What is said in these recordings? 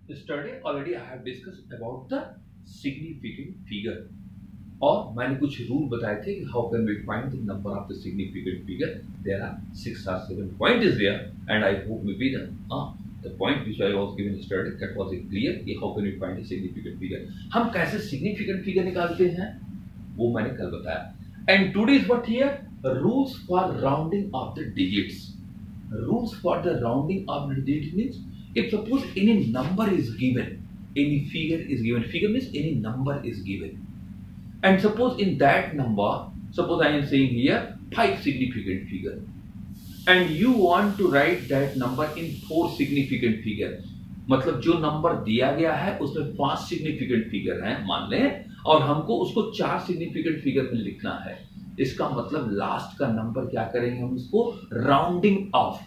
Yesterday already I have discussed about the significant figure और मैंने कुछ रूल बताए थे कि how can we find the number of the significant figure. There are 6 or 7 points is there and I hope maybe the point which I was given yesterday that was clear कि how can we find a significant figure. हम कैसे significant figure निकालते हैं वो मैंने कल बताया. And today is what here rules for rounding of the digits. Rules for the rounding of the digits means if suppose any number is given, any figure is given, figure means any number is given, and suppose in that number, suppose I am saying here 5 significant figure, and you want to write that number in 4 significant figure. मतलब जो number दिया गया है उसमें 5 significant figure हैं मान लें और हमको उसको 4 सिग्निफिकेंट फिगर में लिखना है. इसका मतलब लास्ट का नंबर क्या करेंगे हम उसको राउंडिंग ऑफ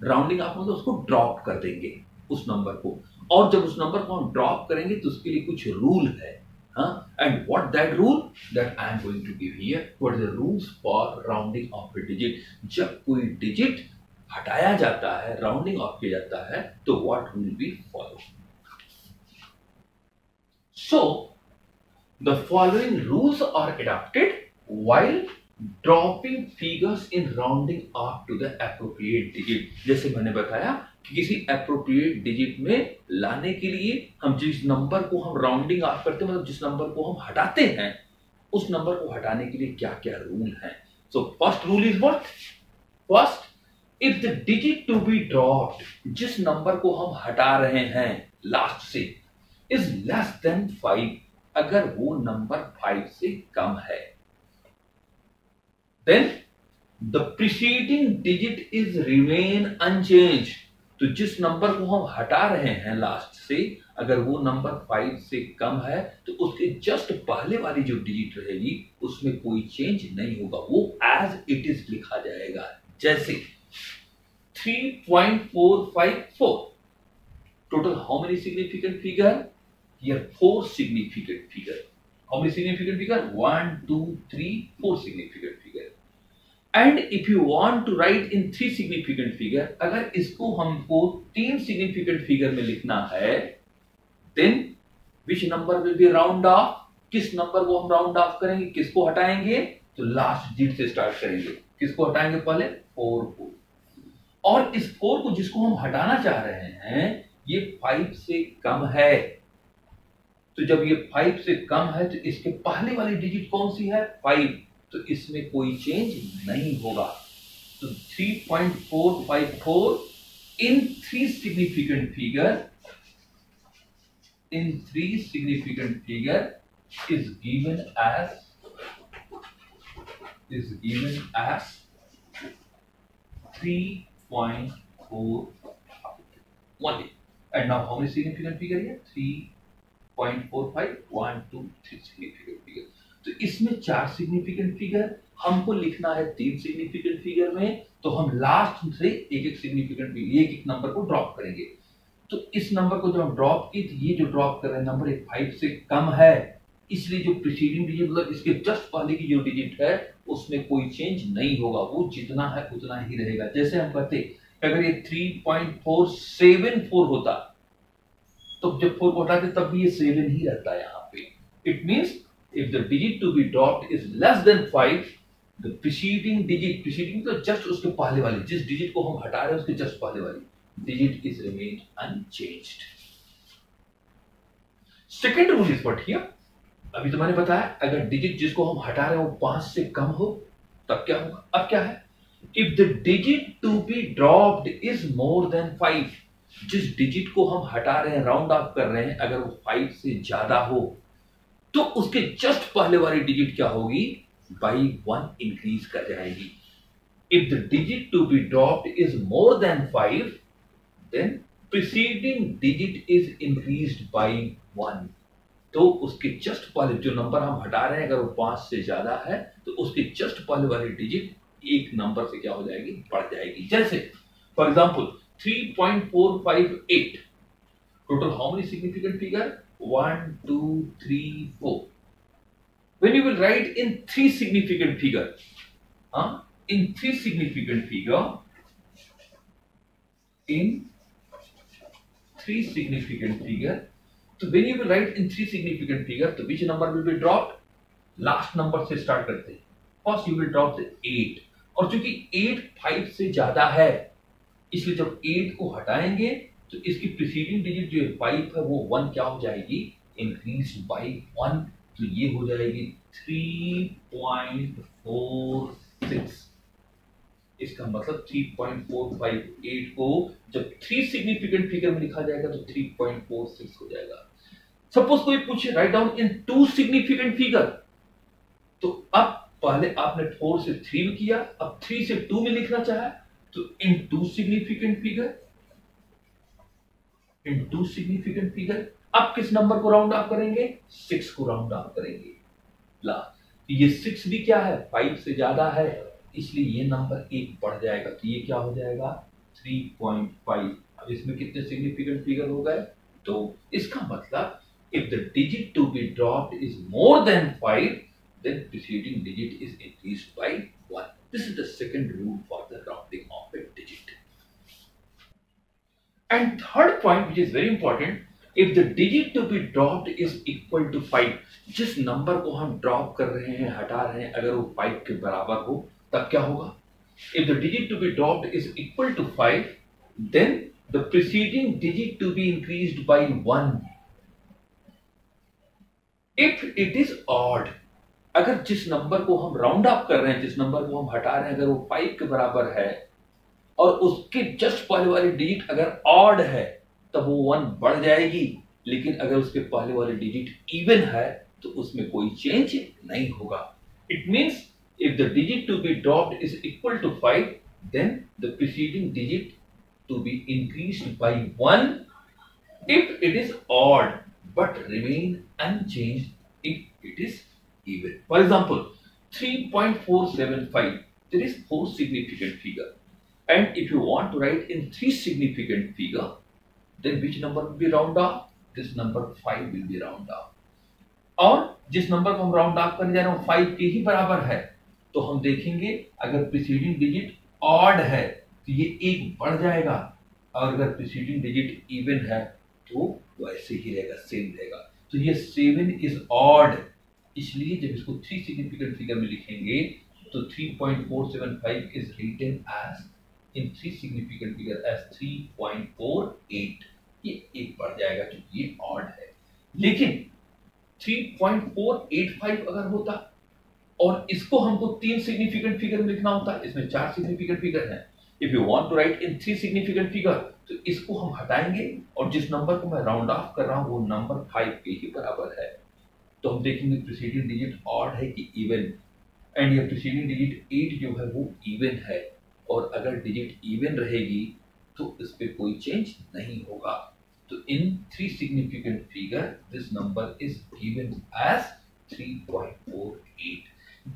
मतलब उसको ड्रॉप कर देंगे उस नंबर को. और जब उस नंबर को हम ड्रॉप करेंगे तो उसके लिए कुछ रूल है. And what that rule that I am going to give here. What are the rules for rounding off a digit. जब कोई डिजिट हटाया जाता है, राउंडिंग ऑफ किया जाता है, तो what rule we follow. So the following rules are adopted while dropping figures in rounding off to the appropriate digit. जैसे मैंने बताया कि किसी एप्रोप्रिएट डिजिट में लाने के लिए हम जिस नंबर को हम राउंडिंग ऑफ करते हैं, मतलब जिस नंबर को हम हटाते हैं, उस नंबर को हटाने के लिए क्या क्या रूल हैं. So first rule is what. First, if the digit to be dropped, जिस नंबर को हम हटा रहे हैं लास्ट से, इज लेस देन 5, अगर वो नंबर 5 से कम है, then the preceding digit is remain unchanged. तो जिस नंबर को हम हटा रहे हैं लास्ट से, अगर वो नंबर 5 से कम है तो उसके जस्ट पहले वाली जो डिजिट रहेगी उसमें कोई चेंज नहीं होगा, वो एज इट इज लिखा जाएगा. जैसे 3.454. Total how many significant figure? Here 4 significant figure. How many significant figure? 1 2 3 4 significant figure. And if you want to write in 3 significant figure, अगर इसको हमको 3 significant figure में लिखना है, then which number will be round off? किस number को हम round of करेंगे, किसको हटाएंगे? तो लास्ट डिजिट से स्टार्ट करेंगे. किसको हटाएंगे पहले? 4 को. और इस 4 को जिसको हम हटाना चाह रहे हैं ये 5 से कम है. तो जब ये 5 से कम है तो इसके पहले वाली डिजिट कौन सी है? 5. तो इसमें कोई चेंज नहीं होगा. तो 3.454 in 3 significant figure is given as 3.41. And now how many significant figure here? 3.45 1 2 3 significant figure. तो इसमें 4 सिग्निफिकेंट फिगर, हमको लिखना है 3 सिग्निफिकेंट फिगर में, तो हम लास्ट से एक सिग्निफिकेंट एक नंबर को ड्रॉप करेंगे. तो इस नंबर को जब हम ड्रॉप की, तो ये जो ड्रॉप कर रहे हैं नंबर 5 से कम है, इसलिए जो प्रीसीडिंग डिजिट मतलब इसके जस्ट पहले की जो डिजिट है उसमें कोई चेंज नहीं होगा, वो जितना है उतना ही रहेगा. जैसे हम कहते अगर ये 3.474 होता तो जब 4 को हटाते तब भी ये 7 ही रहता है यहाँ पे. It means if the digit to be dropped is less than 5, the preceding तो just उसके पहले वाली, जिस डिजिट को हम हटा रहे हैं उसके जस्ट पहले वाली digit is remained unchanged. Second rule is what here. अभी तो मैंने बताया अगर डिजिट जिसको हम हटा रहे हैं वो 5 से कम हो तब क्या होगा. अब क्या है? if the digit to be dropped is more than 5, जिस डिजिट को हम हटा रहे हैं, राउंड ऑफ कर रहे हैं, अगर वो 5 से ज्यादा हो तो उसके जस्ट पहले वाली डिजिट क्या होगी? बाई 1 इंक्रीज कर जाएगी. If the digit to be dropped is more than 5, then preceding digit is increased by 1. तो उसके जस्ट पहले जो नंबर हम हटा रहे हैं अगर वो 5 से ज्यादा है तो उसके जस्ट पहले वाली डिजिट एक नंबर से क्या हो जाएगी? बढ़ जाएगी. जैसे for example 3.458. Total how many significant figure? 1 2 3 4. When you will write in 3 significant figure, in 3 significant figure, in three significant figure. So when you will write in three significant figure, so which number will be dropped? Last number से start करते हैं. First you will drop the 8. और चूंकि 8 5 से ज्यादा है, इसलिए जब 8 को हटाएंगे तो इसकी प्रीसीडिंग डिजिट जो 5 है वो 1 क्या हो जाएगी? Increase by 1. तो ये हो जाएगी 3.46. इसका मतलब 3.458 को जब थ्री सिग्निफिकेंट फिगर में लिखा जाएगा तो 3.46 हो जाएगा. सपोज कोई पूछे write down in two significant figure, तो अब पहले आपने 4 से 3 में किया, अब 3 से 2 में लिखना चाहे तो इन टू सिग्निफिकेंट फिगर अब किस नंबर को राउंड ऑफ करेंगे? 6 को राउंड ऑफ करेंगे. ये 6 भी क्या है? 5 से ज्यादा है, इसलिए ये नंबर 1 बढ़ जाएगा. तो ये क्या हो जाएगा? 3.5. अब इसमें कितने सिग्निफिकेंट फिगर हो गए? तो इसका मतलब if the digit to be dropped is more than 5, then preceding digit is increased by 1. This is the second rule for the rounding of a digit. And third point, which is very important, if the digit to be dropped is equal to 5, जिस नंबर को हम drop कर रहे हैं, हटा रहे हैं, अगर वो 5 के बराबर हो तब क्या होगा? If the digit to be dropped is equal to 5, then the preceding digit to be increased by 1. If it is odd, अगर जिस नंबर को हम राउंड अप कर रहे हैं, जिस नंबर को हम हटा रहे हैं, अगर वो 5 के बराबर है और उसके जस्ट पहले वाली डिजिट अगर ऑड है तब वो 1 बढ़ जाएगी. लेकिन अगर उसके पहले वाली डिजिट इवन है तो उसमें कोई चेंज नहीं होगा. It means if the digit to be dropped is equal to 5, then the preceding digit to be increased by 1 if it is odd but remain unchanged if it is even. For example, 3.475, there is 4 significant figure, and if you want to write in 3 significant figure, then which number will be round off? This number 5 will be round off. और जिस नंबर को हम round of करने जा रहे हैं 5 के ही बराबर है, तो हम देखेंगे अगर प्रीसीडिंग डिजिट ऑड है तो ये 1 बढ़ जाएगा, और अगर प्रीसीडिंग डिजिट इवन है तो वैसे ही रहेगा, सेम रहेगा. तो ये 7 इज ऑड, इसलिए जब इसको 3 सिग्निफिकेंट फिगर में लिखेंगे तो 3.475 is written as in 3 significant figure as 3.48. ये 1 बढ़ जाएगा क्योंकि ये ऑड है. लेकिन 3.485 अगर होता और इसको हमको 3 सिग्निफिकेंट फिगर में लिखना होता, इसमें 4 सिग्निफिकेंट फिगर हैं. If you want to write in 3 significant figure, तो इसको हम हटाएंगे और जिस नंबर को मैं राउंड ऑफ कर रहा हूं वो नंबर 5 के ही बराबर है. तो हम देखेंगे प्रीसीडिंग डिजिट ऑड है कि इवन, एंड ये प्रीसीडिंग डिजिट 8 जो है वो इवन है, और अगर डिजिट इवन रहेगी तो इस पे कोई चेंज नहीं होगा. तो in 3 significant figure this number is given as 3.48.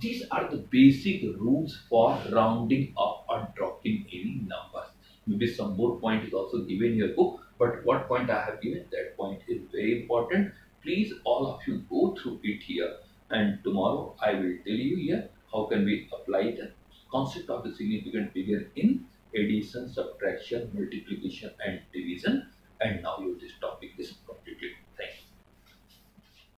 These are the basic rules for rounding up or dropping any numbers. Maybe some more point is also given in your book, but what point I have given, that point is very important. Please all of you go through it here, and tomorrow I will tell you here how can we apply the concept of the significant figure in addition, subtraction, multiplication and division. And now your this topic is completely